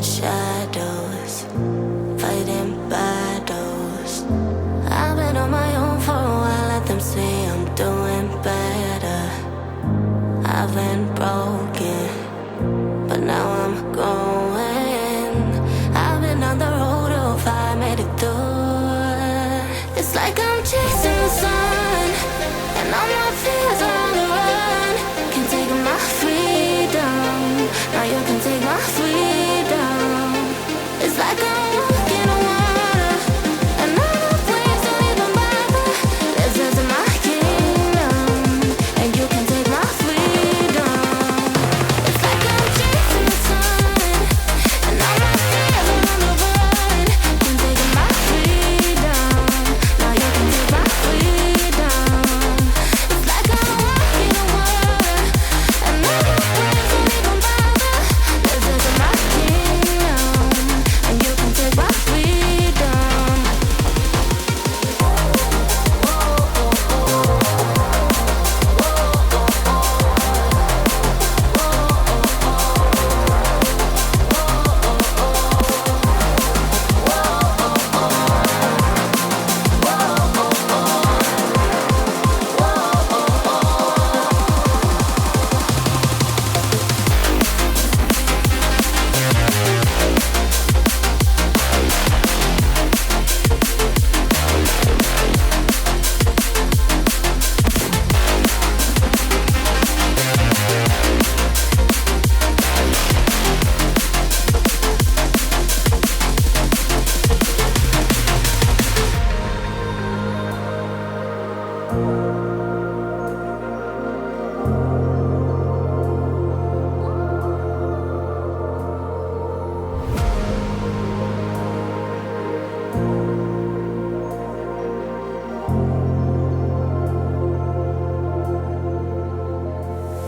shadows, fighting battles. I've been on my own for a while, let them say I'm doing better. I've been broken, but now I'm going. I've been on the road of I made it through. It's like I'm chasing the sun, and all my fears are on the run. Can't take my freedom, now you can take my freedom. It's like I'm walking on water, and all the waves don't even bother. This is my kingdom, and you can take my freedom. It's like I'm chasing the sun, and all my fears are on the run. Can't take my freedom, now you can take my freedom. It's like I'm walking on water, and all the waves don't even bother. This is my kingdom, and you can take my freedom.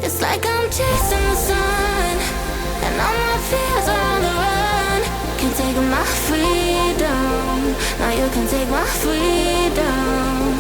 It's like I'm chasing the sun, and all my fears are on the run. Can't take my freedom, now you can take my freedom.